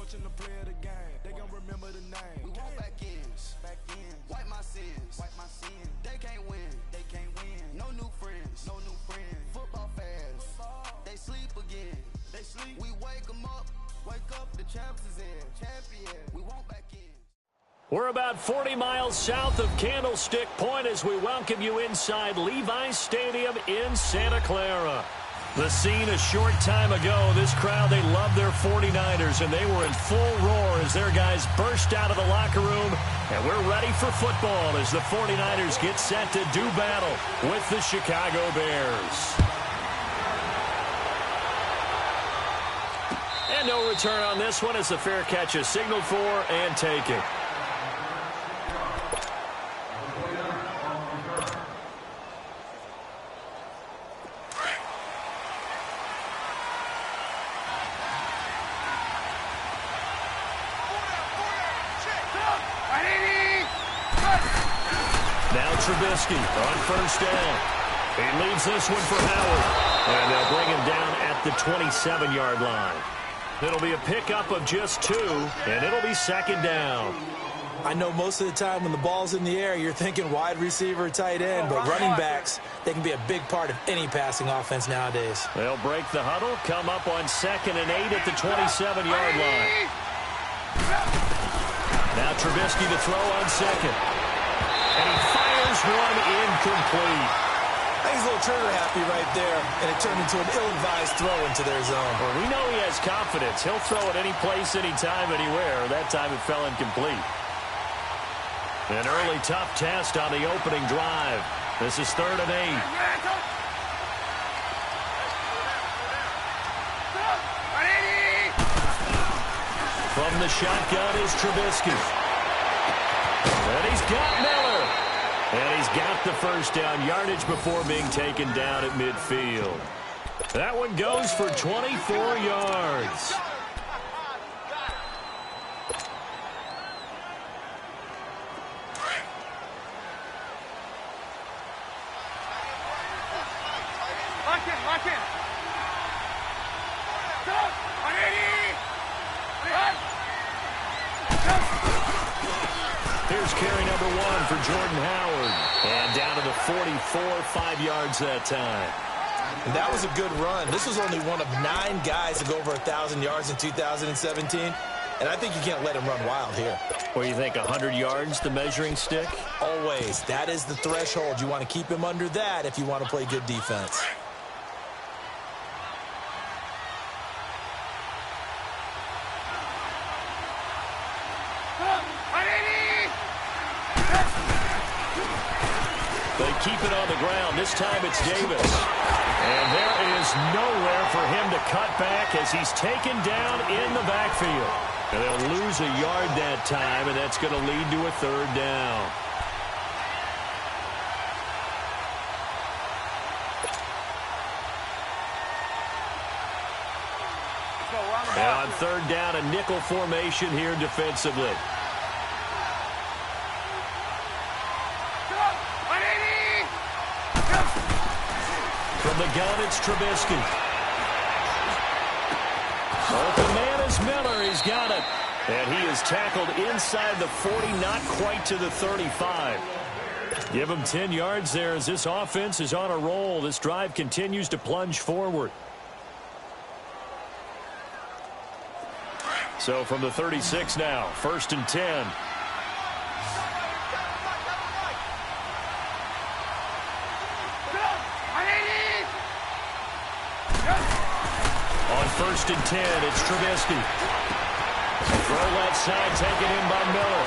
coaching the play of the game. They gon' remember the name. We want back ends. Wipe my sins. They can't win. No new friends. Football fans. They sleep again. We wake them up. Wake up, the champs is in. Champion. We want back ends. We're about 40 miles south of Candlestick Point as we welcome you inside Levi's Stadium in Santa Clara. The scene a short time ago, this crowd, they love their 49ers, and they were in full roar as their guys burst out of the locker room. And we're ready for football as the 49ers get set to do battle with the Chicago Bears. And no return on this one as the fair catch is signaled for and taken. Trubisky on first down. He leaves this one for Howard. And they'll bring him down at the 27-yard line. It'll be a pickup of just 2, and it'll be second down. I know most of the time when the ball's in the air, you're thinking wide receiver, tight end, but running backs, they can be a big part of any passing offense nowadays. They'll break the huddle, come up on 2nd and 8 at the 27-yard line. Now Trubisky to throw on 2nd. And he fires one incomplete. He's a little trigger happy right there, and it turned into an ill-advised throw into their zone. Well, we know he has confidence. He'll throw it any place, anytime, anywhere. That time it fell incomplete. An early tough test on the opening drive. This is 3rd and 8. From the shotgun is Trubisky. And he's got Miller. And he's got the first down yardage before being taken down at midfield. That one goes for 24 yards. Lock in. Here's carry number 1 for Jordan Howard. And down to the 44, 5 yards that time. And that was a good run. This was only one of 9 guys to go over 1,000 yards in 2017. And I think you can't let him run wild here. Or you think 100 yards, the measuring stick? Always. That is the threshold. You want to keep him under that if you want to play good defense. They keep it on the ground. This time it's Davis. And there is nowhere for him to cut back as he's taken down in the backfield. And they'll lose a yard that time, and that's going to lead to a 3rd down. And on 3rd down, a nickel formation here defensively. From the gun, it's Trubisky. Open man is Miller. He's got it. And he is tackled inside the 40, not quite to the 35. Give him 10 yards there as this offense is on a roll. This drive continues to plunge forward. So from the 36 now, 1st and 10. On 1st and 10, it's Trubisky. Throw left side, taken in by Miller.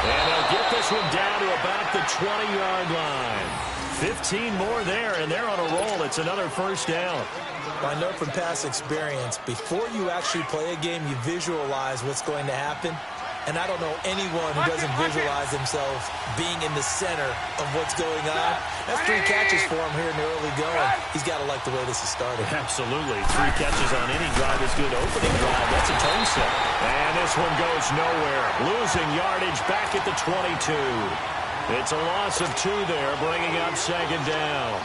And they'll get this one down to about the 20-yard line. 15 more there, and they're on a roll. It's another 1st down. I know from past experience, before you actually play a game, you visualize what's going to happen. And I don't know anyone who doesn't visualize themselves being in the center of what's going on. That's 3 catches for him here in the early going. He's got to like the way this is started. Absolutely. 3 catches on any drive is good. Opening drive, that's a tone set. And this one goes nowhere. Losing yardage back at the 22. It's a loss of 2 there, bringing up 2nd down.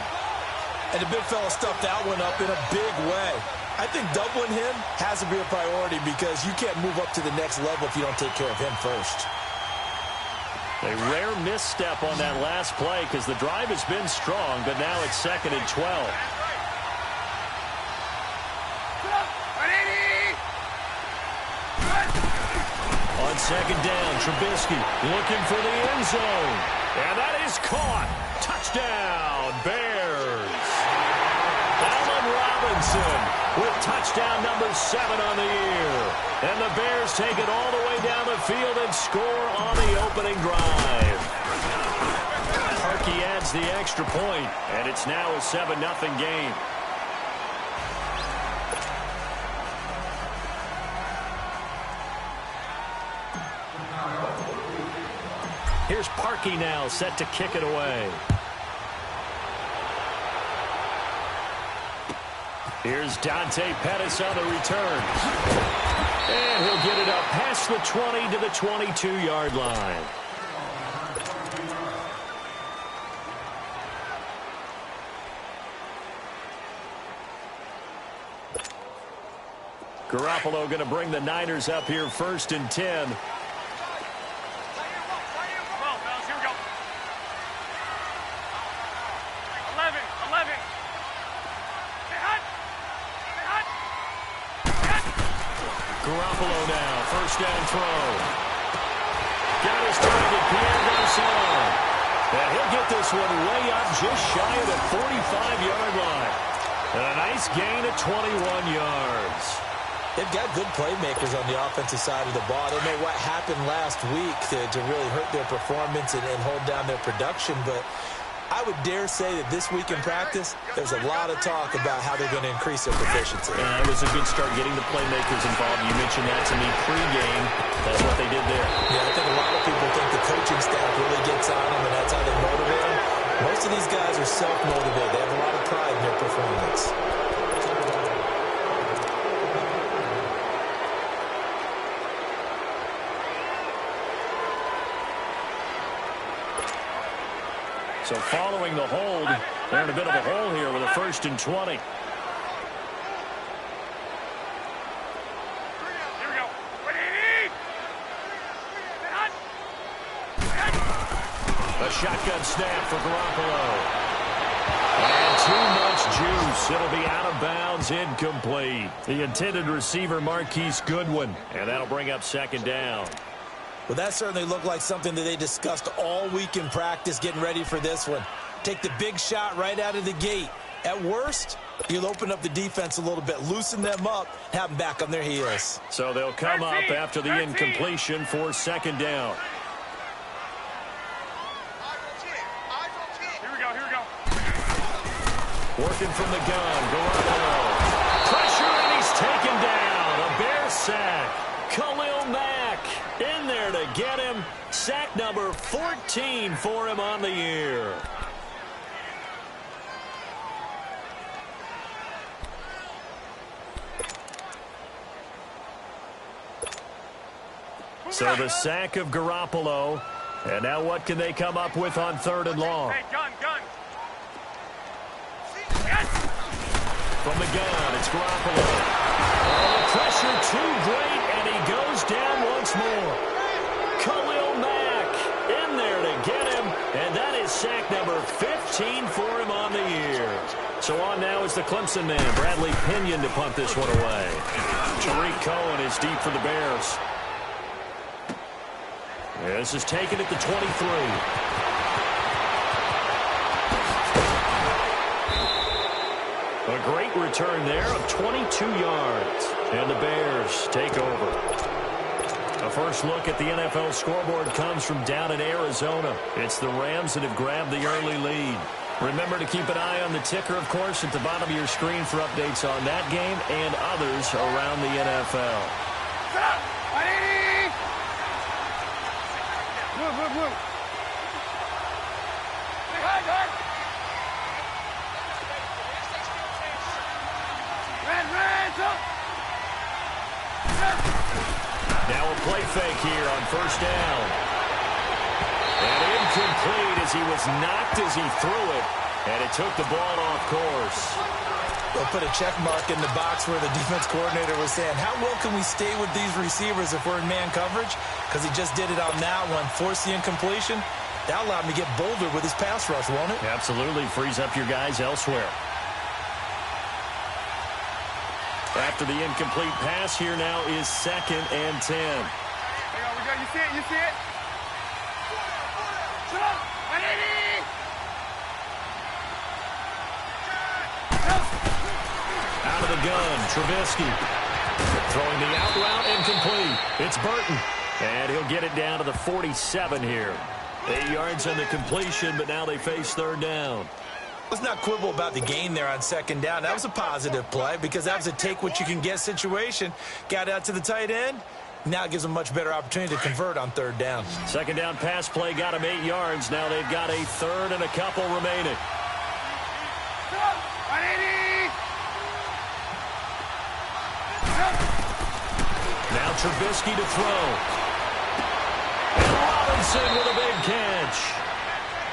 And the big fella stuffed that one up in a big way. I think doubling him has to be a priority because you can't move up to the next level if you don't take care of him first. A rare misstep on that last play because the drive has been strong, but now it's 2nd and 12. On 2nd down, Trubisky looking for the end zone. And that is caught. Touchdown, Bears. Allen Robinson with touchdown number 7 on the year. And the Bears take it all the way down the field and score on the opening drive. Parkey adds the extra point, and it's now a 7-0 game. Here's Parkey now, set to kick it away. Here's Dante Pettis on the return. And he'll get it up past the 20 to the 22-yard line. Garoppolo going to bring the Niners up here 1st and 10. Garoppolo now, 1st down throw. Got his target, Pierre Garçon. And he'll get this one way up just shy of the 45-yard line. And a nice gain of 21 yards. They've got good playmakers on the offensive side of the ball. I don't know what happened last week to really hurt their performance and hold down their production, but I would dare say that this week in practice, there's a lot of talk about how they're going to increase their proficiency. It was a good start getting the playmakers involved. You mentioned that to me pregame. That's what they did there. Yeah, I think a lot of people think the coaching staff really gets on them, and that's how they motivate them. Most of these guys are self-motivated. They have a lot of pride in their performance. So following the hold, they're in a bit of a hole here with a 1st and 20. Here we go. A shotgun snap for Garoppolo. And too much juice. It'll be out of bounds, incomplete. The intended receiver, Marquise Goodwin. And that'll bring up 2nd down. Well, that certainly looked like something that they discussed all week in practice getting ready for this one. Take the big shot right out of the gate. At worst, you'll open up the defense a little bit, loosen them up, have them back on their heels. So they'll come up after the incompletion for 2nd down. Here we go. Working from the gun, Garoppolo. Pressure, and he's taken down. A Bear sack. Khalil Mack in there to get him. Sack number 14 for him on the year. So the sack of Garoppolo. And now what can they come up with on 3rd and long? Hey, gun. From the gun, it's Garoppolo. Oh, the pressure too great, and he goes down once more. Khalil Mack in there to get him, and that is sack number 15 for him on the year. So on now is the Clemson man, Bradley Pinion, to punt this one away. Tariq Cohen is deep for the Bears. This is taken at the 23. A great return there of 22 yards. And the Bears take over. A first look at the NFL scoreboard comes from down in Arizona. It's the Rams that have grabbed the early lead. Remember to keep an eye on the ticker, of course, at the bottom of your screen for updates on that game and others around the NFL. Move. Now a play fake here on 1st down. And incomplete as he was knocked as he threw it. And it took the ball off course. We'll put a check mark in the box where the defense coordinator was saying, how well can we stay with these receivers if we're in man coverage? Because he just did it on that one, forced the incompletion. That allowed him to get bolder with his pass rush, won't it? Absolutely. Frees up your guys elsewhere. After the incomplete pass, here now is 2nd and 10. Hang on, we go. You see it? You see it? Shut up! 180! Out of the gun, Trubisky. Throwing the out route, incomplete. It's Burton. And he'll get it down to the 47 here. 8 yards on the completion, but now they face 3rd down. Let's not quibble about the gain there on 2nd down. That was a positive play because that was a take-what-you-can-get situation. Got out to the tight end. Now it gives them a much better opportunity to convert on 3rd down. 2nd down pass play got them 8 yards. Now they've got a 3rd and a couple remaining. 180! Now Trubisky to throw. And Robinson with a big catch.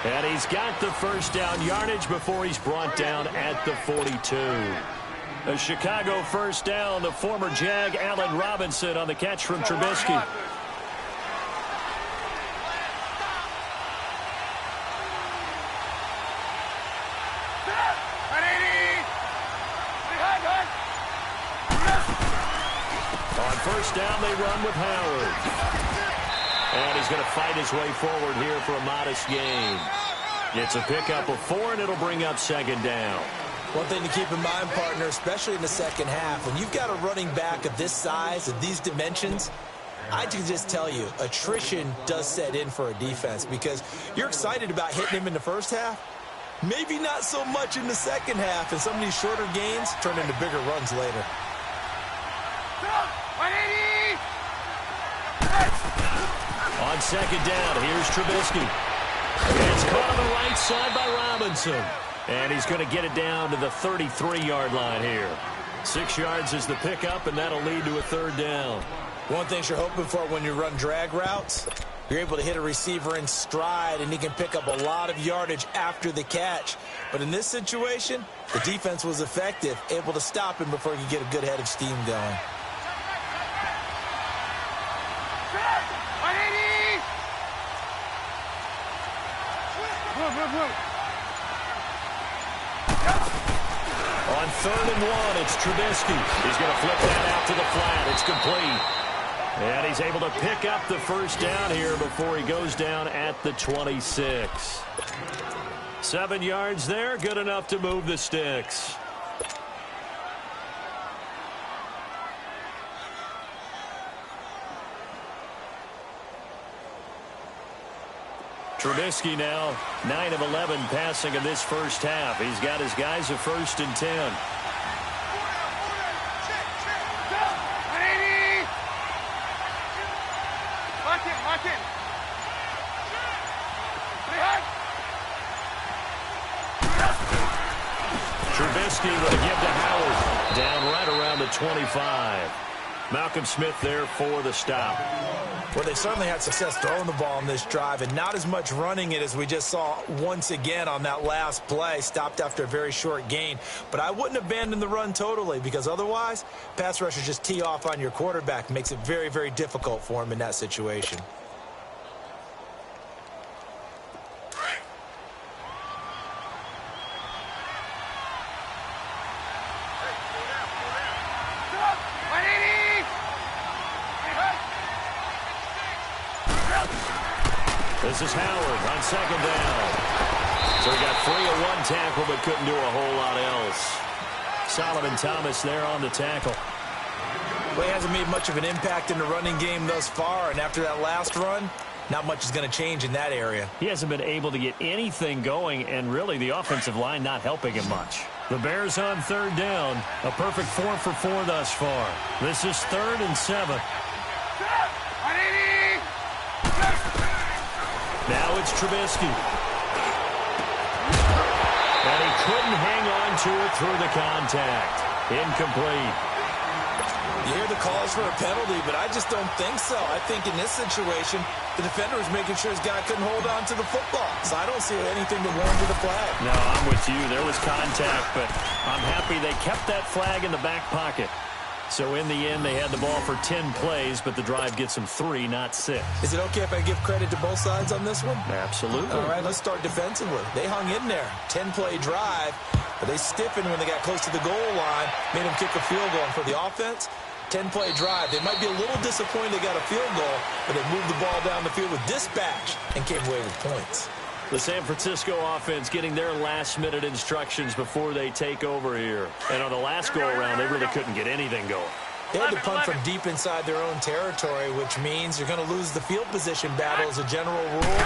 And he's got the 1st down yardage before he's brought down at the 42. A Chicago 1st down. The former Jag, Allen Robinson, on the catch from Trubisky. 1st down, they run with Howard. And he's going to fight his way forward here for a modest gain. It's a pickup of 4, and it'll bring up 2nd down. One thing to keep in mind, partner, especially in the 2nd half, when you've got a running back of this size, of these dimensions, I can just tell you, attrition does set in for a defense because you're excited about hitting him in the 1st half. Maybe not so much in the 2nd half, and some of these shorter gains turn into bigger runs later. 180! On 2nd down, here's Trubisky. It's caught on the right side by Robinson. And he's going to get it down to the 33-yard line here. 6 yards is the pickup, and that'll lead to a 3rd down. One thing you're hoping for when you run drag routes, you're able to hit a receiver in stride, and he can pick up a lot of yardage after the catch. But in this situation, the defense was effective, able to stop him before he could get a good head of steam going. 180! Move. On 3rd and 1, it's Trubisky. He's going to flip that out to the flat. It's complete. And he's able to pick up the 1st down here before he goes down at the 26. 7 yards there, good enough to move the sticks. Trubisky now 9 of 11 passing in this 1st half. He's got his guys a 1st and 10. 180! Lock in. Trubisky with a give to Howard. Down right around the 25. Malcolm Smith there for the stop. Well, they certainly had success throwing the ball on this drive and not as much running it as we just saw once again on that last play. Stopped after a very short gain. But I wouldn't abandon the run totally because otherwise, pass rushers just tee off on your quarterback. Makes it very, very difficult for him in that situation. This is Howard on 2nd down. So he got 3 of 1 tackle, but couldn't do a whole lot else. Solomon Thomas there on the tackle. Well, he hasn't made much of an impact in the running game thus far, and after that last run, not much is going to change in that area. He hasn't been able to get anything going, and really the offensive line not helping him much. The Bears on 3rd down. A perfect 4 for 4 thus far. This is 3rd and 7. 180! Now it's Trubisky. And he couldn't hang on to it through the contact. Incomplete. You hear the calls for a penalty, but I just don't think so. I think in this situation, the defender was making sure his guy couldn't hold on to the football. So I don't see anything that warranted a flag. No, I'm with you. There was contact, but I'm happy they kept that flag in the back pocket. So in the end, they had the ball for 10 plays, but the drive gets them 3, not 6. Is it okay if I give credit to both sides on this one? Absolutely. All right, let's start defensively. They hung in there. 10-play drive, but they stiffened when they got close to the goal line, made them kick a field goal. And for the offense, 10-play drive. They might be a little disappointed they got a field goal, but they moved the ball down the field with dispatch and came away with points. The San Francisco offense getting their last-minute instructions before they take over here. And on the last go-around, they really couldn't get anything going. They had to punt from deep inside their own territory, which means you're going to lose the field position battle as a general rule.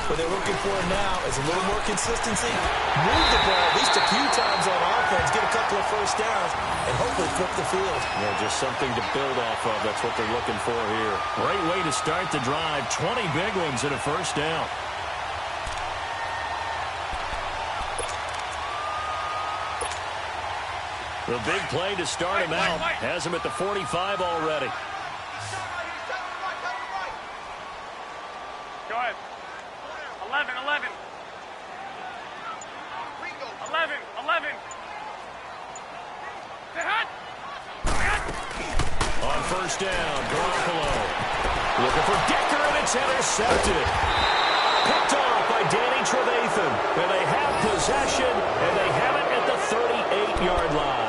What they're looking for now is a little more consistency, move the ball at least a few times on offense, get a couple of first downs, and hopefully flip the field. Yeah, just something to build off of. That's what they're looking for here. Great way to start the drive. 20 big ones and a first down. The big play to start him out. Has him at the 45 already. Go ahead. 11, 11. 11, 11. On first down, Garoppolo. Looking for Decker, and it's intercepted. Picked off by Danny Trevathan. And they have possession, and they have it at the 38-yard line.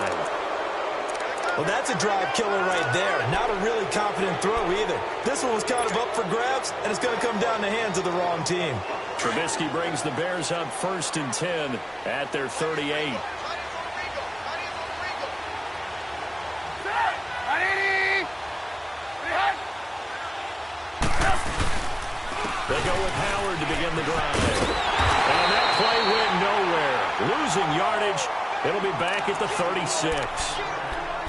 Well, that's a drive killer right there. Not a really confident throw either. This one was kind of up for grabs, and it's going to come down the hands of the wrong team. Trubisky brings the Bears up 1st and 10 at their 38. They go with Howard to begin the drive. And that play went nowhere. Losing yardage. It'll be back at the 36.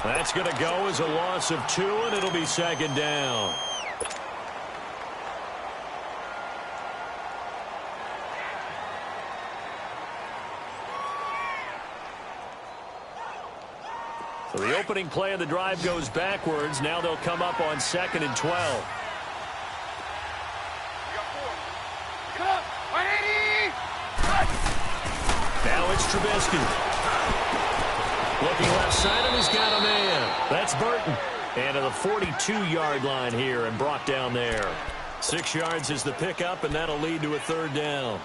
That's going to go as a loss of 2, and it'll be 2nd down. So the opening play of the drive goes backwards. Now they'll come up on 2nd and 12. Now it's Trubisky. Looking left side, and he's got a man. That's Burton. And to the 42-yard line here and brought down there. 6 yards is the pickup, and that'll lead to a 3rd down.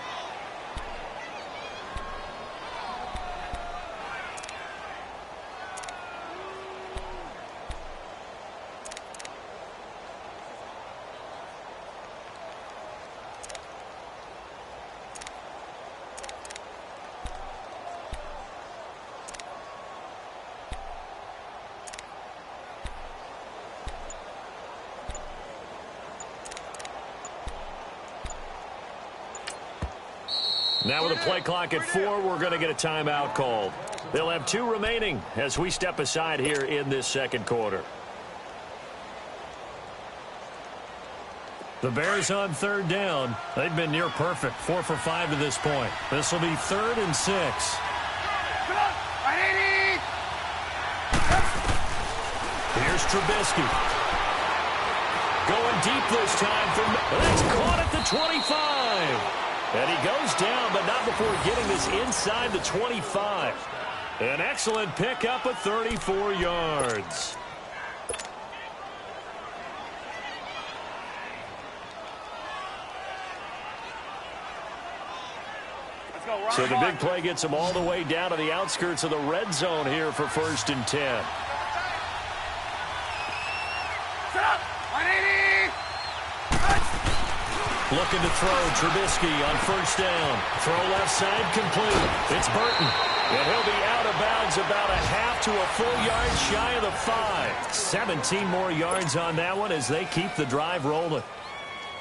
Now with a play clock at 4, we're going to get a timeout called. They'll have 2 remaining as we step aside here in this 2nd quarter. The Bears on 3rd down. They've been near perfect, 4 for 5 to this point. This will be 3rd and 6. Here's Trubisky. Going deep this time. That's caught at the 25. And he goes down, but not before getting this inside the 25. An excellent pickup of 34 yards. So the big play gets him all the way down to the outskirts of the red zone here for 1st and 10. Looking to throw, Trubisky on 1st down. Throw left side, complete. It's Burton. And he'll be out of bounds about a half to a full yard shy of the 5. 17 more yards on that one as they keep the drive rolling.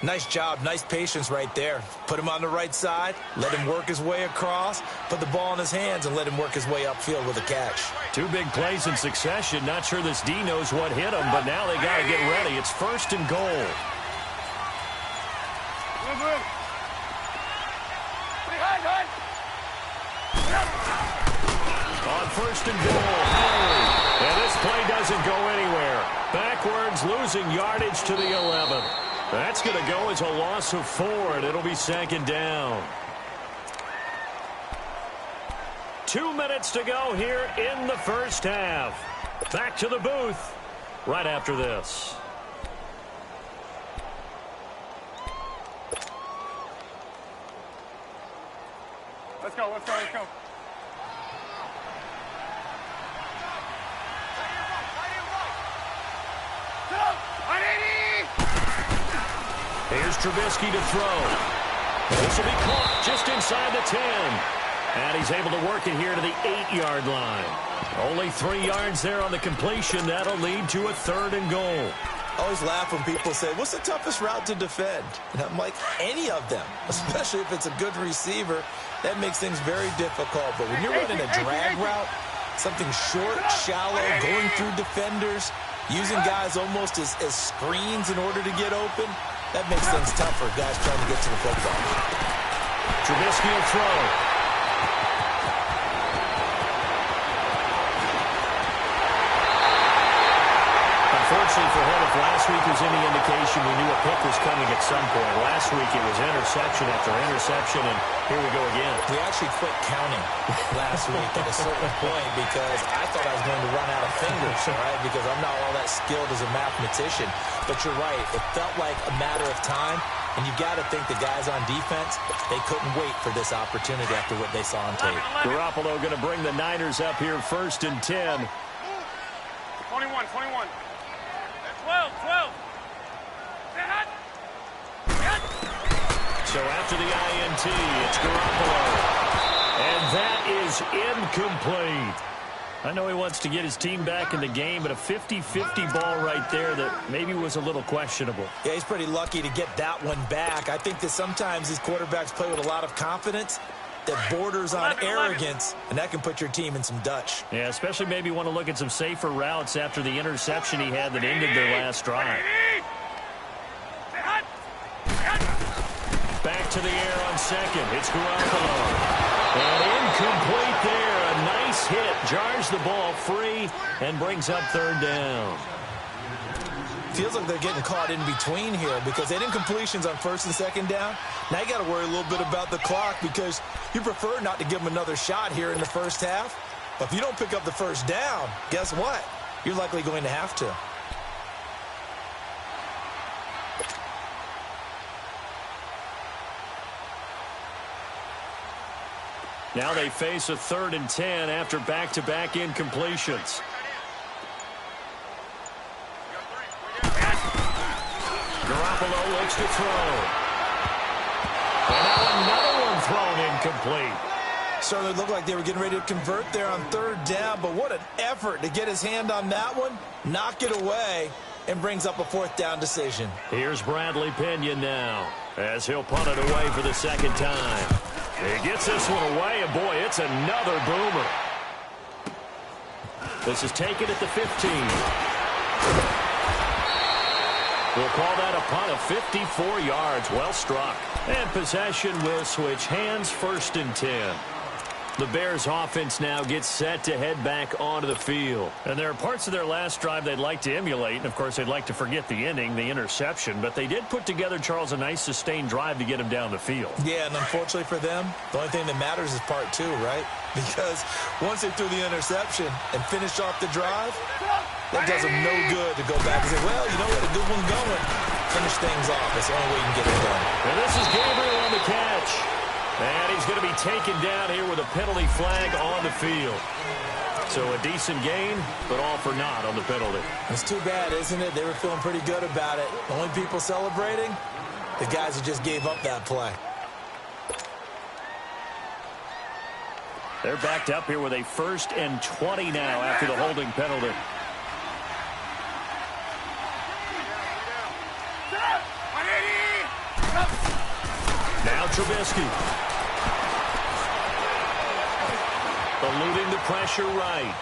Nice job, nice patience right there. Put him on the right side, let him work his way across, put the ball in his hands, and let him work his way upfield with a catch. 2 big plays in succession. Not sure this D knows what hit him, but now they got to get ready. It's 1st and goal. On 1st and goal, and this this play doesn't go anywhere. Backwards, losing yardage to the 11. That's going to go as a loss of 4, and it'll be second down. 2 minutes to go here in the first half. Back to the booth right after this. Let's go, let's go, let's go. Here's Trubisky to throw. This will be caught just inside the 10. And he's able to work it here to the 8-yard line. Only 3 yards there on the completion. That'll lead to a 3rd and goal. I always laugh when people say, what's the toughest route to defend? And I'm like, any of them, especially if it's a good receiver. That makes things very difficult. But when you're running a drag route, something short, shallow, going through defenders, using guys almost as screens in order to get open, that makes things tough for guys trying to get to the football. Trubisky will throw. Unfortunately for him, if last week was any indication, we knew a pick was coming at some point. Last week it was interception after interception, and here we go again. We actually quit counting last week at a certain point because I thought I was going to run out of fingers, right? Because I'm not all that skilled as a mathematician. But you're right. It felt like a matter of time, and you've got to think the guys on defense, they couldn't wait for this opportunity after what they saw on tape. Garoppolo going to bring the Niners up here 1st and 10. 21, 21. 12. So after the INT, it's Garoppolo. And that is incomplete. I know he wants to get his team back in the game, but a 50-50 ball right there that maybe was a little questionable. Yeah, he's pretty lucky to get that one back. I think that sometimes these quarterbacks play with a lot of confidence that borders on arrogance, and that can put your team in some Dutch. Yeah, especially maybe want to look at some safer routes after the interception he had that ended their last drive. Back to the air on second. It's Garoppolo. And incomplete there. A nice hit. Jars the ball free and brings up 3rd down. Feels like they're getting caught in between here because they didn't completions on 1st and 2nd down. Now you got to worry a little bit about the clock because you prefer not to give them another shot here in the first half. But if you don't pick up the 1st down, guess what? You're likely going to have to. Now they face a 3rd and 10 after back-to-back incompletions. Garoppolo looks to throw. And now another one thrown incomplete. Certainly looked like they were getting ready to convert there on 3rd down, but what an effort to get his hand on that one, knock it away, and brings up a 4th down decision. Here's Bradley Pinion now as he'll punt it away for the 2nd time. He gets this one away, and boy, it's another boomer. This is taken at the 15. We'll call that a punt of 54 yards. Well struck. And possession will switch hands, 1st and 10. The Bears offense now gets set to head back onto the field. And there are parts of their last drive they'd like to emulate. And, of course, they'd like to forget the ending, the interception. But they did put together, Charles, a nice sustained drive to get him down the field. Yeah, and unfortunately for them, the only thing that matters is part 2, right? Because once they threw the interception and finished off the drive, that does them no good to go back and say, well, you know what, a good one going. Finish things off. That's the only way you can get it done. And this is Gabriel on the catch. And he's going to be taken down here with a penalty flag on the field. So a decent gain, but all for naught on the penalty. It's too bad, isn't it? They were feeling pretty good about it. The only people celebrating, the guys who just gave up that play. They're backed up here with a 1st and 20 now after the holding penalty. Now Trubisky. Eluding the pressure right.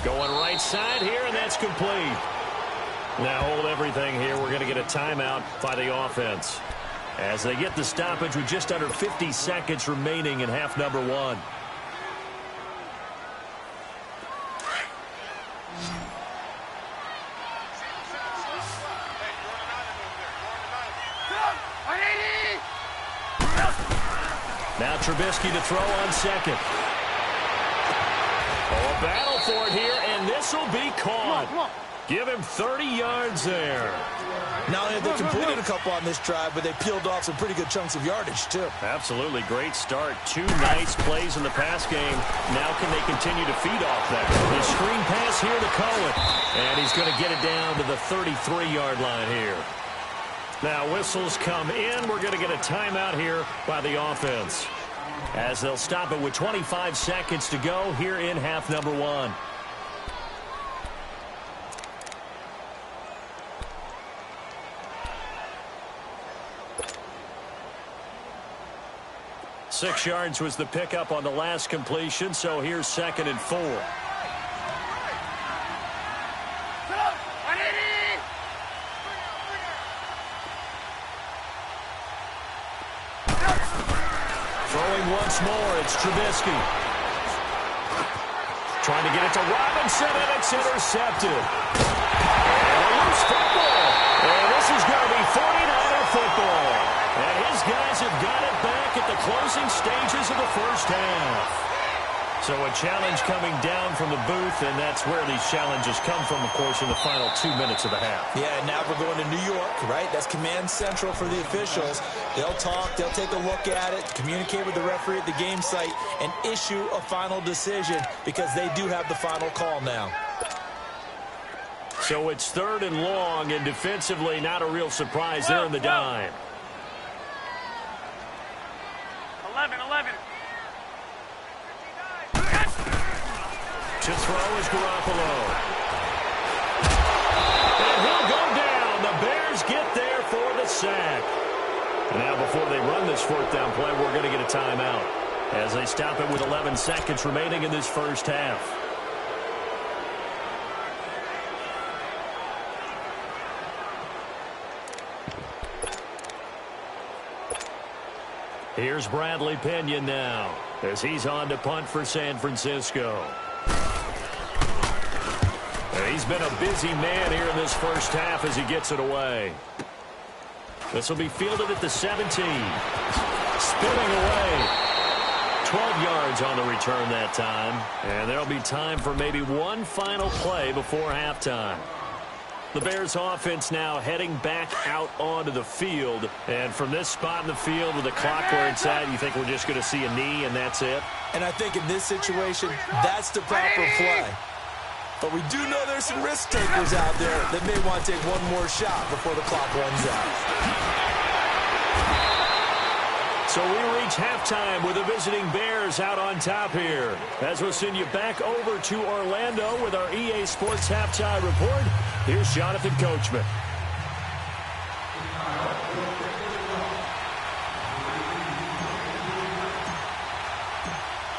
Going right side here, and that's complete. Now hold everything here. We're going to get a timeout by the offense as they get the stoppage with just under 50 seconds remaining in half number 1. Now Trubisky to throw on second. Oh, a battle for it here, and this will be caught. Come on. Give him 30 yards there. Not only have they completed a couple on this drive, but they peeled off some pretty good chunks of yardage, too. Absolutely great start. 2 nice plays in the pass game. Now can they continue to feed off that? The screen pass here to Cohen. And he's going to get it down to the 33-yard line here. Now whistles come in. We're going to get a timeout here by the offense, as they'll stop it with 25 seconds to go here in half number 1. Six yards was the pickup on the last completion, so here's 2nd and 4. Throwing once more, it's Trubisky. Trying to get it to Robinson, and it's intercepted. And a loose football. And this is going to be 49er football. And his guys have got it back at the closing stages of the first half. So a challenge coming down from the booth, and that's where these challenges come from, of course, in the final 2 minutes of the half. Yeah, now we're going to New York, right? That's command central for the officials. They'll talk, they'll take a look at it, communicate with the referee at the game site, and issue a final decision because they do have the final call now. So it's 3rd and long, and defensively not a real surprise there in the dime. 11. To throw is Garoppolo. And he'll go down. The Bears get there for the sack. Now before they run this 4th down play, we're going to get a timeout as they stop it with 11 seconds remaining in this first half. Here's Bradley Pinion now as he's on to punt for San Francisco. He's been a busy man here in this first half as he gets it away. This will be fielded at the 17. Spinning away. 12 yards on the return that time. And there'll be time for maybe one final play before halftime. The Bears offense now heading back out onto the field. And from this spot in the field with the clock where it's at, you think we're just going to see a knee and that's it? And I think in this situation, that's the proper play. But we do know there's some risk takers out there that may want to take one more shot before the clock runs out. So we reach halftime with the visiting Bears out on top here. As we'll send you back over to Orlando with our EA Sports Halftime Report, here's Jonathan Coachman.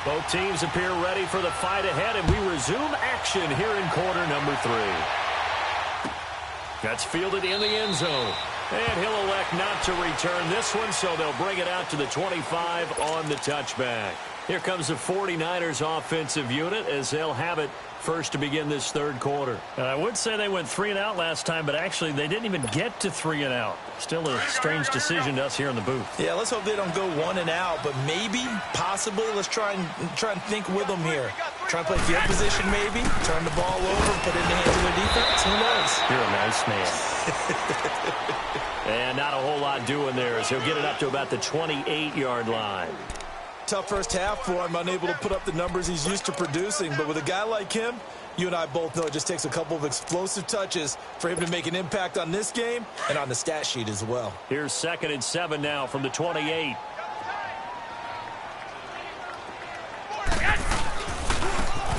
Both teams appear ready for the fight ahead, and we resume action here in quarter number 3. That's fielded in the end zone. And he'll elect not to return this one, so they'll bring it out to the 25 on the touchback. Here comes the 49ers offensive unit as they'll have it first to begin this 3rd quarter. I would say they went 3 and out last time, but actually they didn't even get to 3 and out. Still a strange decision to us here in the booth. Yeah, let's hope they don't go 1 and out, but maybe, possibly, let's try and think with them here. Try and play field position maybe, turn the ball over, put it in the hands of their defense. Who knows? You're a nice man. And not a whole lot doing there as he'll get it up to about the 28-yard line. Tough first half for him, unable to put up the numbers he's used to producing. But with a guy like him, you and I both know it just takes a couple of explosive touches for him to make an impact on this game and on the stat sheet as well. Here's 2nd and 7 now from the 28.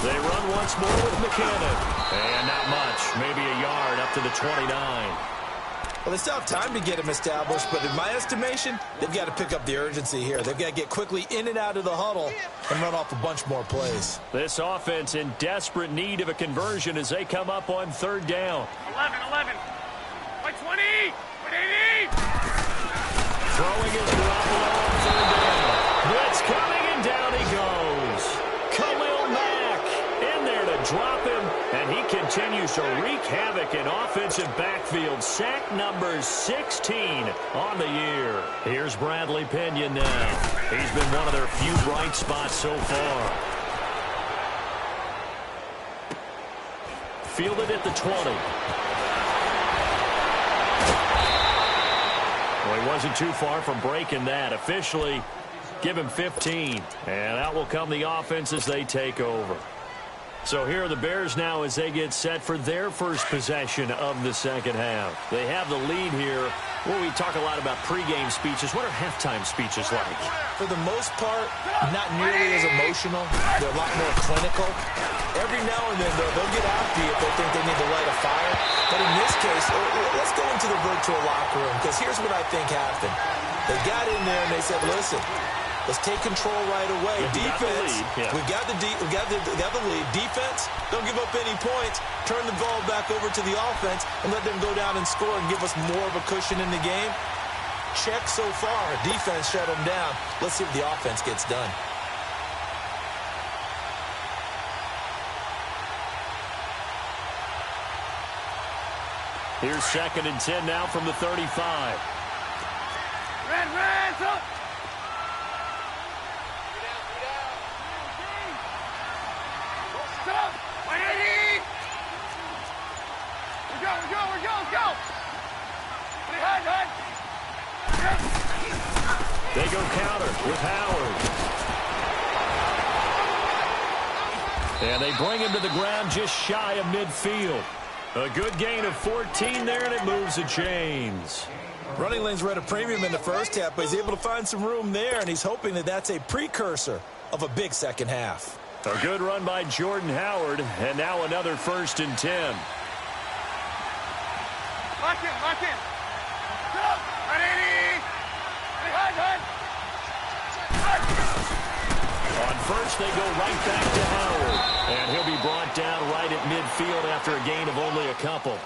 They run once more with McKinnon. And not much, maybe a yard up to the 29. Well, they still have time to get him established, but in my estimation, they've got to pick up the urgency here. They've got to get quickly in and out of the huddle and run off a bunch more plays. This offense in desperate need of a conversion as they come up on 3rd down. 11. By 20. 80. Throwing his Garoppolo on 3rd down. Blitz coming, and down he goes. Khalil Mack in there to drop him, and And he continues to wreak havoc in offensive backfield. Sack number 16 on the year. Here's Bradley Pinion now. He's been one of their few bright spots so far. Fielded at the 20. Well, he wasn't too far from breaking that. Officially, give him 15. And out will come the offense as they take over. So here are the Bears now as they get set for their first possession of the second half. They have the lead here. Well, we talk a lot about pregame speeches. What are halftime speeches like? For the most part, not nearly as emotional. They're a lot more clinical. Every now and then, though, they'll get after you if they think they need to light a fire. But in this case, let's go into the virtual locker room, because here's what I think happened. They got in there and they said, listen, let's take control right away. Defense, we've got the lead. Defense, don't give up any points. Turn the ball back over to the offense and let them go down and score and give us more of a cushion in the game. Check so far. Defense shut them down. Let's see if the offense gets done. Here's 2nd and 10 now from the 35. Red, up! Stop! 180! We go! They go counter with Howard. And they bring him to the ground just shy of midfield. A good gain of 14 there, and it moves the chains. Running lanes were at a premium in the first half, but he's able to find some room there, and he's hoping that that's a precursor of a big second half. A good run by Jordan Howard, and now another 1st and 10. Lock in. Go! 180! On first, they go right back to Howard. And he'll be brought down right at midfield after a gain of only a couple.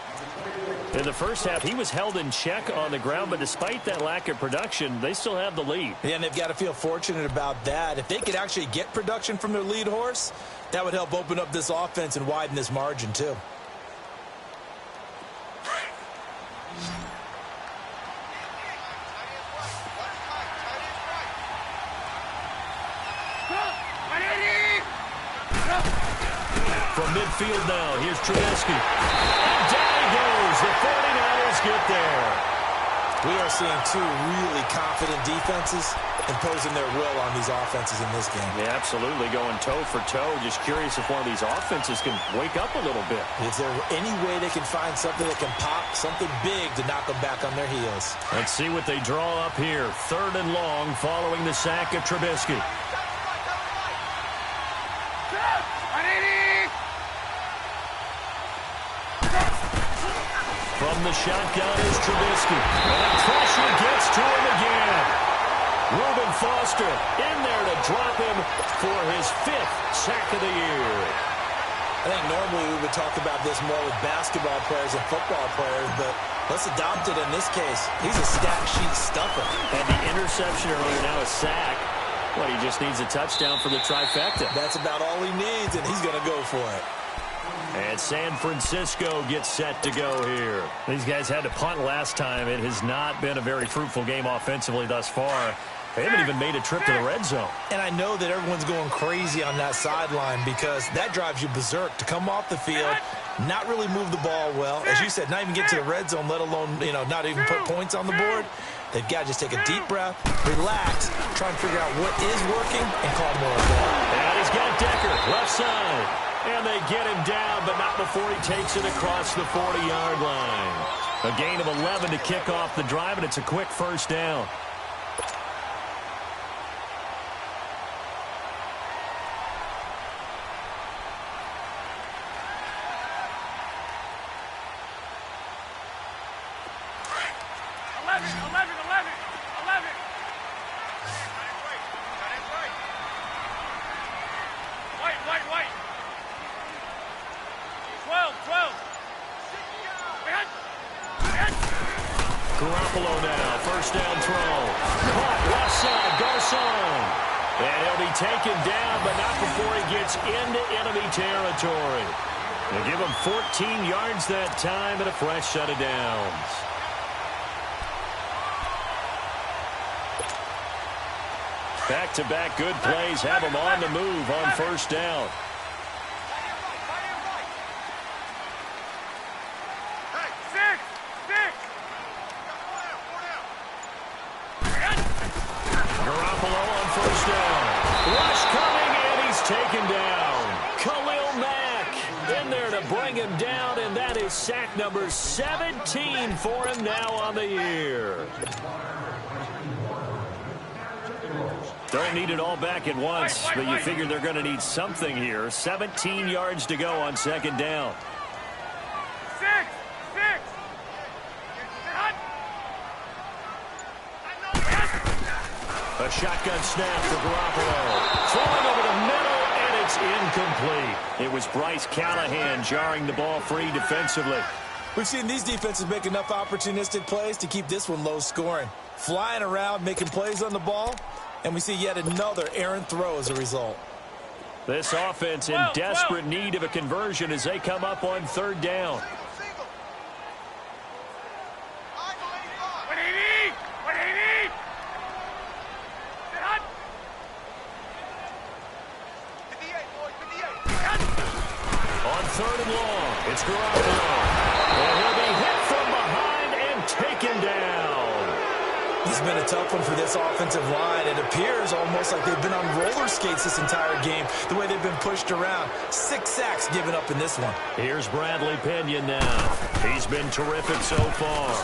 In the first half, he was held in check on the ground, but despite that lack of production, they still have the lead. Yeah, and they've got to feel fortunate about that. If they could actually get production from their lead horse, that would help open up this offense and widen this margin, too. From midfield now, here's Trubisky. And down he goes. The 49ers get there. We are seeing two really confident defenses imposing their will on these offenses in this game. Yeah, absolutely, going toe for toe. Just curious if one of these offenses can wake up a little bit. Is there any way they can find something that can pop, something big to knock them back on their heels? Let's see what they draw up here. 3rd and long following the sack of Trubisky. From the shotgun is Trubisky. And pressure gets to him again. Reuben Foster in there to drop him for his 5th sack of the year. I think normally we would talk about this more with basketball players and football players, but let's adopt it in this case. He's a stat sheet stuffer. And the interception earlier, now a sack. Well, he just needs a touchdown for the trifecta. That's about all he needs, and he's going to go for it. And San Francisco gets set to go here. These guys had to punt last time. It has not been a very fruitful game offensively thus far. They haven't even made a trip to the red zone. And I know that everyone's going crazy on that sideline because that drives you berserk to come off the field, not really move the ball well. As you said, not even get to the red zone, let alone, not even put points on the board. They've got to just take a deep breath, relax, try and figure out what is working, and call more of that. And he's got Decker, left side. And they get him down, but not before he takes it across the 40-yard line. A gain of 11 to kick off the drive, and it's a quick 1st down. Garoppolo now, 1st down throw. Caught left side, Garcon. And he'll be taken down, but not before he gets into enemy territory. They give him 14 yards that time and a fresh set of downs. Back-to-back good plays have him on the move on first down. Garoppolo on first down. Rush coming, and he's taken down. Khalil Mack in there to bring him down, and that is sack number 17 for him now on the year. Don't need it all back at once, but you figure they're going to need something here. 17 yards to go on second down. A shotgun snap for Garoppolo. Throwing over the middle, and it's incomplete. It was Bryce Callahan jarring the ball free defensively. We've seen these defenses make enough opportunistic plays to keep this one low scoring. Flying around, making plays on the ball, and we see yet another errant throw as a result. This offense in desperate need of a conversion as they come up on third down. Third and long. It's Garoppolo. And he'll be hit from behind and taken down. This has been a tough one for this offensive line. It appears almost like they've been on roller skates this entire game, the way they've been pushed around. 6 sacks given up in this one. Here's Bradley Pinion now. He's been terrific so far.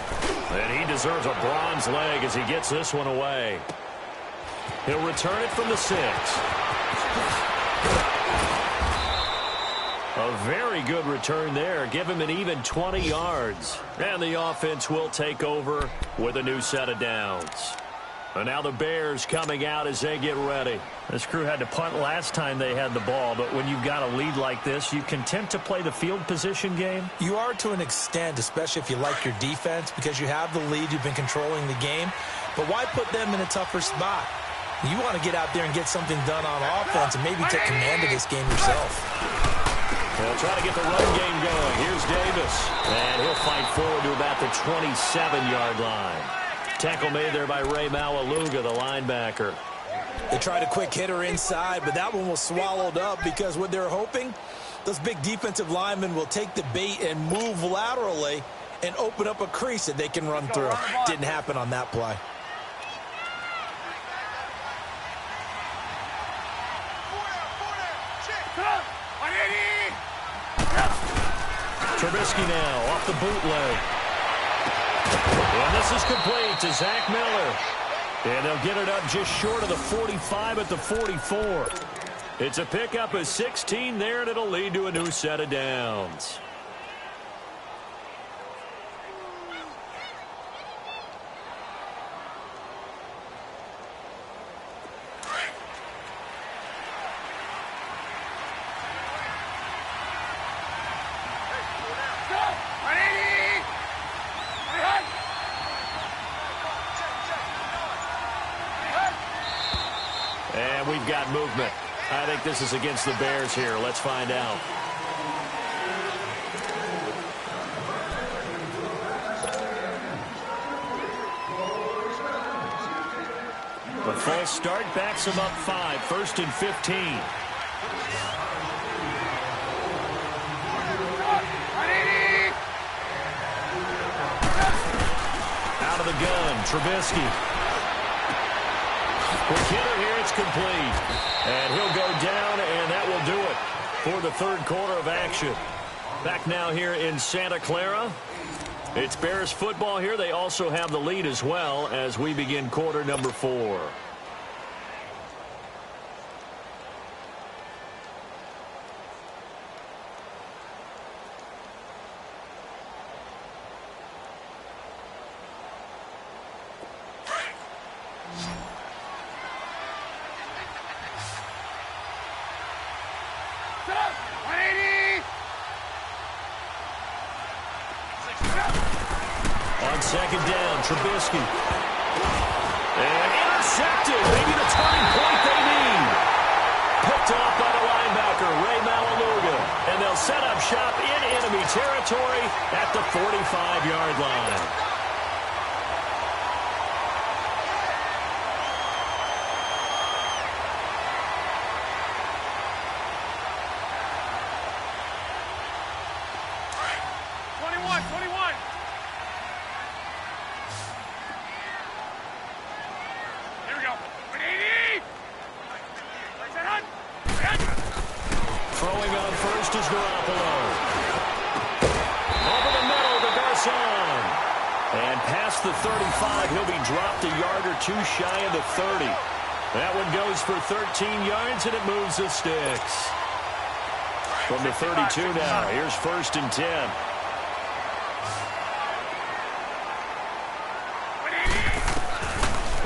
And he deserves a bronze leg as he gets this one away. He'll return it from the 6. A very good return there. Give him an even 20 yards. And the offense will take over with a new set of downs. And now the Bears coming out as they get ready. This crew had to punt last time they had the ball, but when you've got a lead like this, you content to play the field position game? You are to an extent, especially if you like your defense, because you have the lead, you've been controlling the game. But why put them in a tougher spot? You want to get out there and get something done on offense and maybe take command of this game yourself. They'll try to get the run game going. Here's Davis. And he'll fight forward to about the 27-yard line. Tackle made there by Ray Maualuga, the linebacker. They tried a quick hitter inside, but that one was swallowed up because what they're hoping, those big defensive linemen will take the bait and move laterally and open up a crease that they can run through. Didn't happen on that play. Trubisky now off the bootleg. And this is complete to Zach Miller. And they'll get it up just short of the 45 at the 44. It's a pickup of 16 there, and it'll lead to a new set of downs. And we've got movement. I think this is against the Bears here. Let's find out. The false start backs them up 5. 1st and 15. Out of the gun, Trubisky. Quick hitter here, it's complete. And he'll go down, and that will do it for the third quarter of action. Back now here in Santa Clara. It's Bears football here. They also have the lead as well as we begin quarter number 4. Second down, Trubisky. And intercepted. Maybe the turning point they need. Picked off by the linebacker, Ray Maualuga. And they'll set up shop in enemy territory at the 45-yard line. Throwing on first is Garoppolo. Over the middle to Garcon. And past the 35, he'll be dropped a yard or two shy of the 30. That one goes for 13 yards, and it moves the sticks. From the 32 now, here's 1st and 10.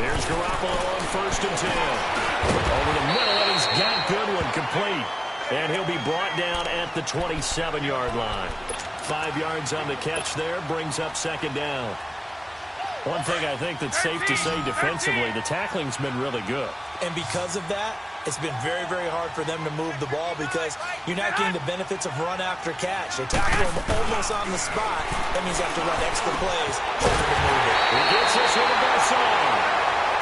Here's Garoppolo on 1st and 10. Over the middle, and he's got Goodwin complete. And he'll be brought down at the 27-yard line. 5 yards on the catch there, brings up 2nd down. One thing I think that's safe to say defensively, the tackling's been really good. And because of that, it's been very, very hard for them to move the ball because you're not getting the benefits of run after catch. They tackle him almost on the spot. That means you have to run extra plays to move it. He gets this with a Garcon.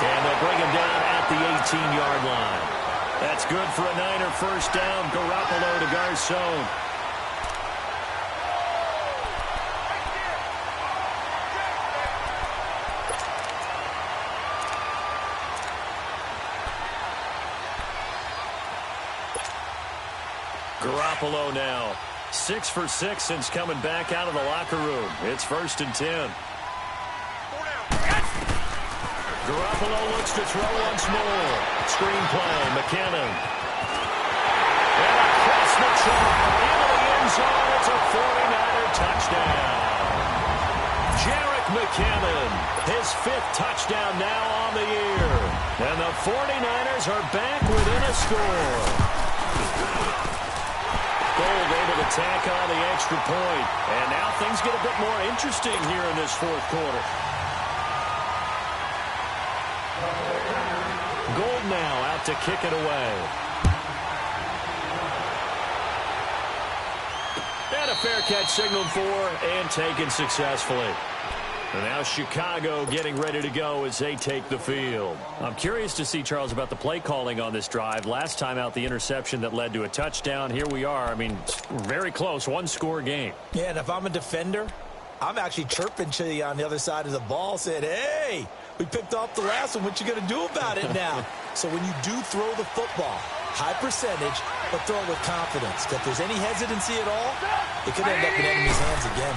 And they'll bring him down at the 18-yard line. That's good for a Niner 1st down. Garoppolo to Garcon. Garoppolo now. 6 for 6 since coming back out of the locker room. It's 1st and 10. Garoppolo looks to throw once more. Screen play, McKinnon. And across the chalk, into the end zone, it's a 49er touchdown. Jerick McKinnon, his 5th touchdown now on the year. And the 49ers are back within a score. Gold able to tack on the extra point. And now things get a bit more interesting here in this 4th quarter. Gold now out to kick it away. And a fair catch signaled for and taken successfully. And now Chicago getting ready to go as they take the field. I'm curious to see, Charles, about the play calling on this drive. Last time out, the interception that led to a touchdown. Here we are. I mean, very close, 1-score game. Yeah, and if I'm a defender, I'm actually chirping to you on the other side of the ball, saying, hey, we picked off the last one. What you going to do about it now? So when you do throw the football, high percentage, but throw it with confidence. If there's any hesitancy at all, it could end up in enemy's hands again.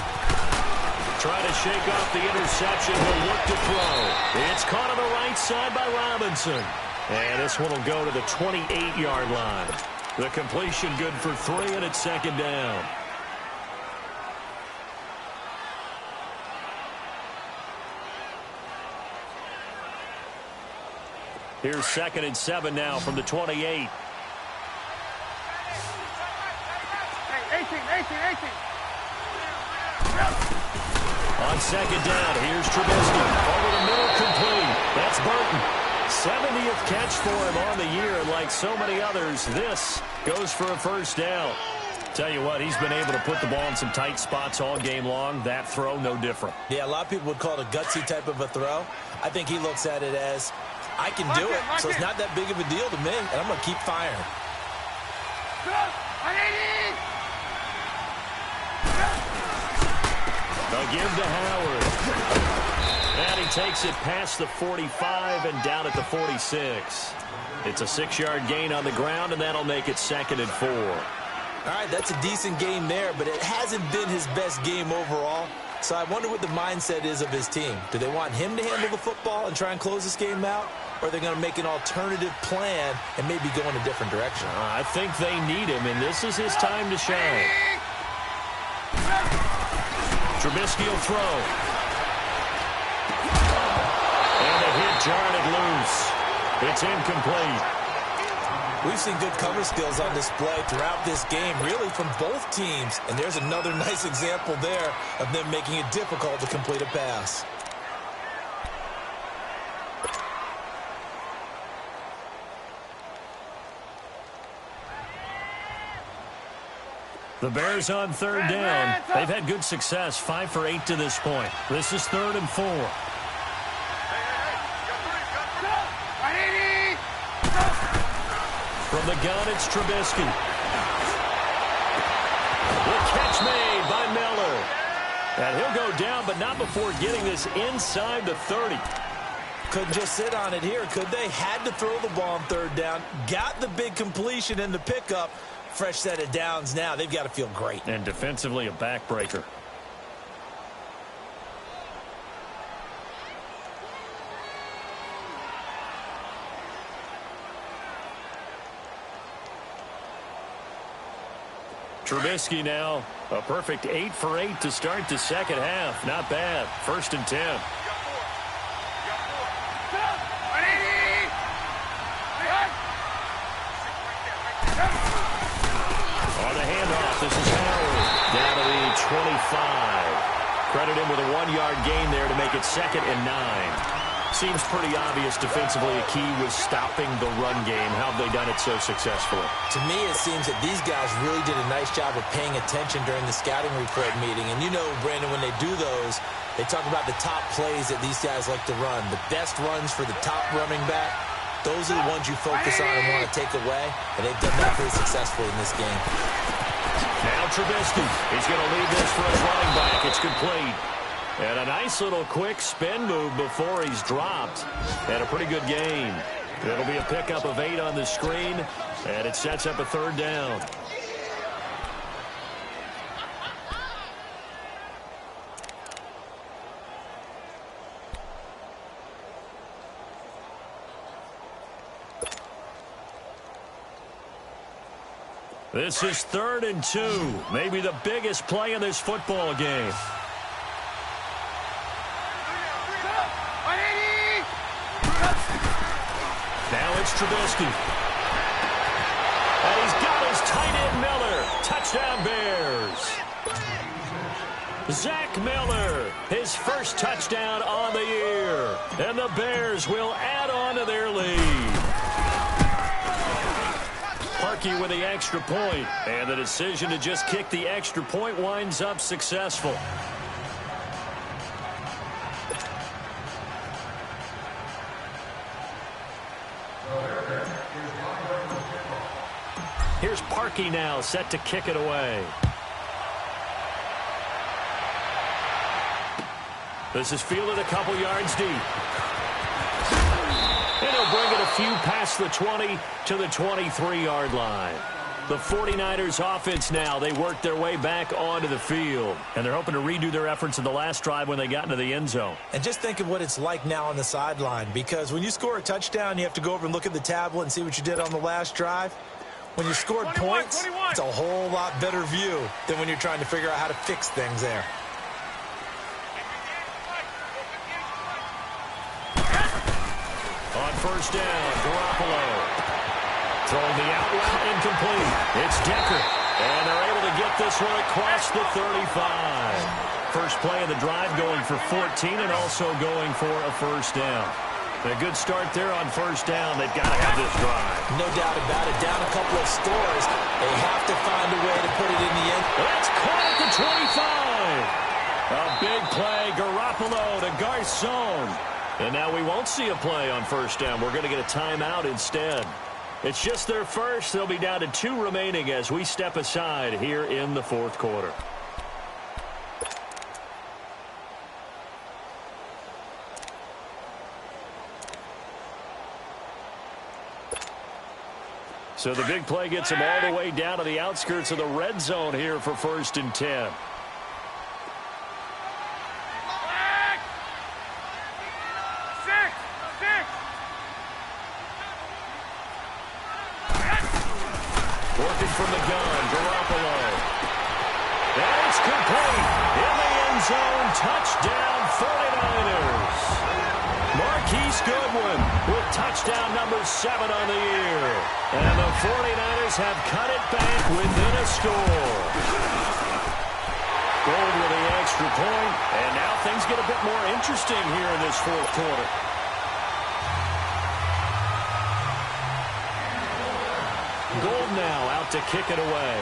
Trying to shake off the interception. He'll look to throw. It's caught on the right side by Robinson. And this one will go to the 28-yard line. The completion good for 3, and it's 2nd down. Here's 2nd and 7 now from the 28. Hey, 18. On 2nd down, here's Trubisky. Over the middle, complete. That's Burton. 70th catch for him on the year. And like so many others, this goes for a 1st down. Tell you what, he's been able to put the ball in some tight spots all game long. That throw, no different. Yeah, a lot of people would call it a gutsy type of a throw. I think he looks at it as, I can do it, so it's not that big of a deal to me, and I'm going to keep firing. They'll give to Howard. And he takes it past the 45 and down at the 46. It's a 6-yard gain on the ground, and that'll make it 2nd and 4. All right, that's a decent game there, but it hasn't been his best game overall. So I wonder what the mindset is of his team. Do they want him to handle the football and try and close this game out? Or are they going to make an alternative plan and maybe go in a different direction? I think they need him, and this is his time to shine. Trubisky will throw. And a hit jarred it loose. It's incomplete. We've seen good cover skills on display throughout this game, really from both teams. And there's another nice example there of them making it difficult to complete a pass. The Bears on third down. They've had good success, 5 for 8 to this point. This is 3rd and 4. From the gun, it's Trubisky. The catch made by Miller. And he'll go down, but not before getting this inside the 30. Couldn't just sit on it here, could they? Had to throw the ball on 3rd down. Got the big completion in the pickup. Fresh set of downs now. They've got to feel great. And defensively, a backbreaker. Trubisky now, a perfect 8 for 8 to start the second half. Not bad. 1st and 10. On the handoff, this is Howard. Down to the 25. Credit him with a 1-yard gain there to make it 2nd and 9. Seems pretty obvious defensively a key was stopping the run game. How have they done it so successfully? To me, it seems that these guys really did a nice job of paying attention during the scouting report meeting. And you know, Brandon, when they do those, they talk about the top plays that these guys like to run. The best runs for the top running back, those are the ones you focus on and want to take away. And they've done that pretty successfully in this game. Now Trubisky. He's going to lead this for his running back. It's complete. And a nice little quick spin move before he's dropped. And a pretty good gain. It'll be a pickup of 8 on the screen, and it sets up a 3rd down. This is 3rd and 2. Maybe the biggest play in this football game. Now it's Trubisky. And he's got his tight end Miller. Touchdown Bears. Zach Miller, his first touchdown on the year. And the Bears will add on to their lead. Parkey with the extra point. And the decision to just kick the extra point winds up successful. Here's Parkey now, set to kick it away. This is fielded a couple yards deep. And he'll bring it a few past the 20 to the 23-yard line. The 49ers offense now, they work their way back onto the field. And they're hoping to redo their efforts in the last drive when they got into the end zone. And just think of what it's like now on the sideline. Because when you score a touchdown, you have to go over and look at the tablet and see what you did on the last drive. When you scored points, it's a whole lot better view than when you're trying to figure out how to fix things there. On 1st down, Garoppolo. Throwing the out route incomplete. It's Decker. And they're able to get this one across the 35. First play of the drive going for 14 and also going for a 1st down. A good start there on 1st down. They've got to have this drive. No doubt about it. Down a couple of scores. They have to find a way to put it in the end. That's caught at the 25. A big play. Garoppolo to Garcon. And now we won't see a play on 1st down. We're going to get a timeout instead. It's just their first. They'll be down to 2 remaining as we step aside here in the 4th quarter. So the big play gets him all the way down to the outskirts of the red zone here for 1st and 10. Working from the gun, Garoppolo. And it's complete. In the end zone, touchdown 49ers. Marquise Goodwin with touchdown number 7 on the year. And the 49ers have cut it back within a score. Gold with the extra point, and now things get a bit more interesting here in this 4th quarter. Gold now out to kick it away.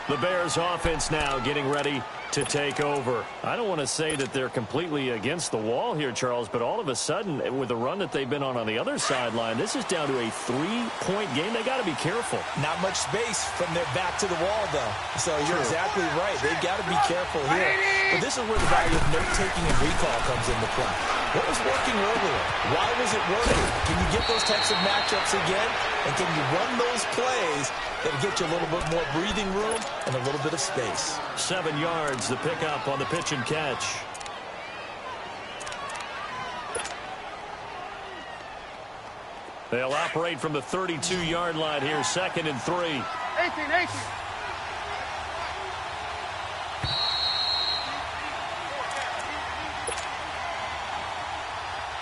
The Bears offense now getting ready to take over. I don't want to say that they're completely against the wall here, Charles, but all of a sudden, with the run that they've been on the other sideline, this is down to a 3-point game. They got to be careful. Not much space from their back to the wall, though. So you're exactly right. They've got to be careful here. But this is where the value of note-taking and recall comes into play. What was working earlier? Why was it working? Can you get those types of matchups again? And can you run those plays that'll get you a little bit more breathing room and a little bit of space? 7 yards, the pickup on the pitch and catch. They'll operate from the 32-yard line here, 2nd and 3. 18.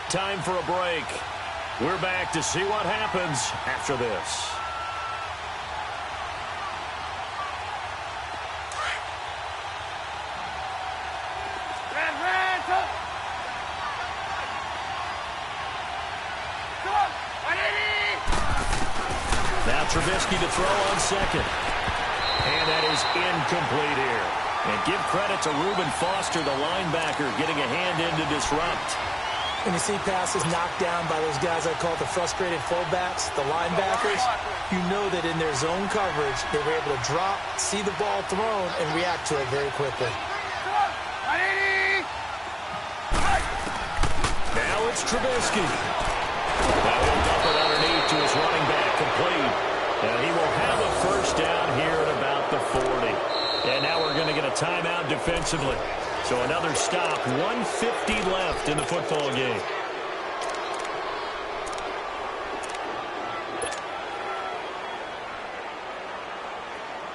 Time for a break. We're back to see what happens after this. Now Trubisky to throw on 2nd. And that is incomplete here. And give credit to Reuben Foster, the linebacker, getting a hand in to disrupt. When you see passes knocked down by those guys I call the frustrated fullbacks, the linebackers, you know that in their zone coverage, they were able to drop, see the ball thrown, and react to it very quickly. Now it's Trubisky. Now he'll dump it underneath to his running back, complete. And he will have a first down here at about the 40. And now we're going to get a timeout defensively. So another stop, 1:50 left in the football game.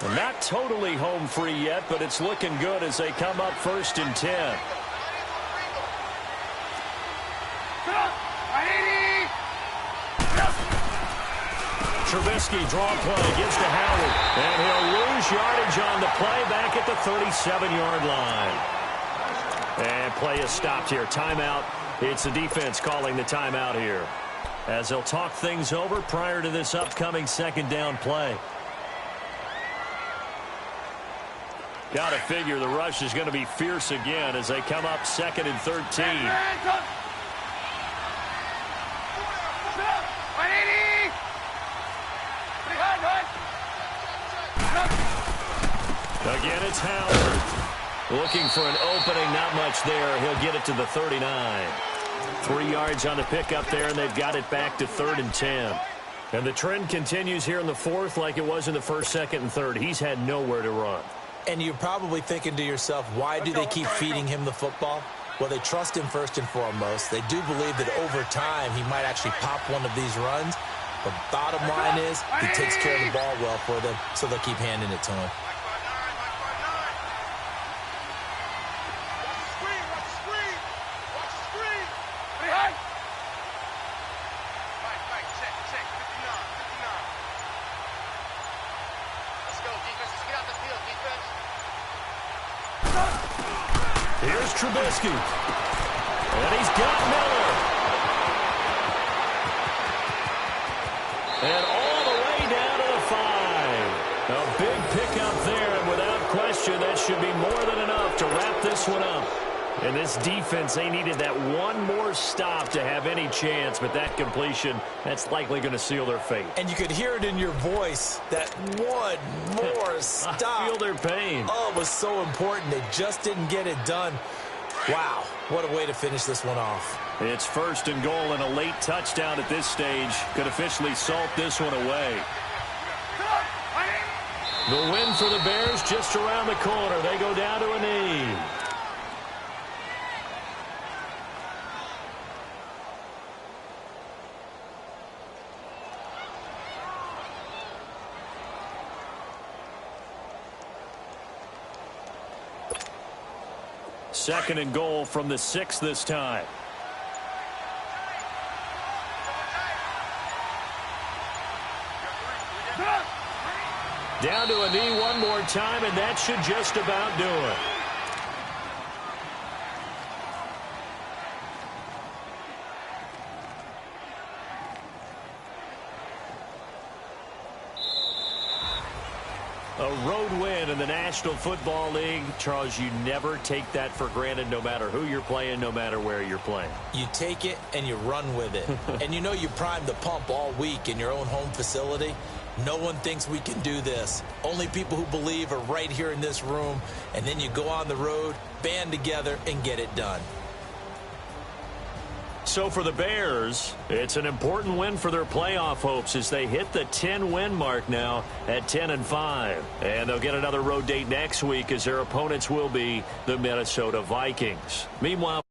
And not totally home free yet, but it's looking good as they come up 1st and 10. Trubisky draw play, gives to Howard, and he'll lose yardage on the play back at the 37-yard line. And play is stopped here. Timeout. It's the defense calling the timeout here, as they'll talk things over prior to this upcoming 2nd down play. Got to figure the rush is going to be fierce again as they come up 2nd and 13. Again, it's Howard. Looking for an opening, not much there. He'll get it to the 39. 3 yards on the pickup there, and they've got it back to 3rd and 10. And the trend continues here in the 4th like it was in the 1st, 2nd, and 3rd. He's had nowhere to run. And you're probably thinking to yourself, why do they keep feeding him the football? Well, they trust him first and foremost. They do believe that over time he might actually pop one of these runs. But bottom line is he takes care of the ball well for them, so they'll keep handing it to him. Here's Trubisky. And he's got Miller. And all the way down to the 5. A big pickup there, and without question, that should be more than enough to wrap this one up. And this defense, they needed that one more stop to have any chance, but that completion, that's likely going to seal their fate. And you could hear it in your voice, that one more stop. I feel their pain. Oh, it was so important. They just didn't get it done. Wow, what a way to finish this one off. It's 1st and goal, and a late touchdown at this stage could officially salt this one away. The win for the Bears just around the corner. They go down to a knee. Second and goal from the 6 this time. Down to a knee one more time, and that should just about do it. A road win in the National Football League. Charles, you never take that for granted no matter who you're playing, no matter where you're playing. You take it and you run with it. And you know you primed the pump all week in your own home facility. No one thinks we can do this. Only people who believe are right here in this room. And then you go on the road, band together, and get it done. So for the Bears, it's an important win for their playoff hopes as they hit the 10-win mark now at 10-5. And they'll get another road date next week as their opponents will be the Minnesota Vikings. Meanwhile,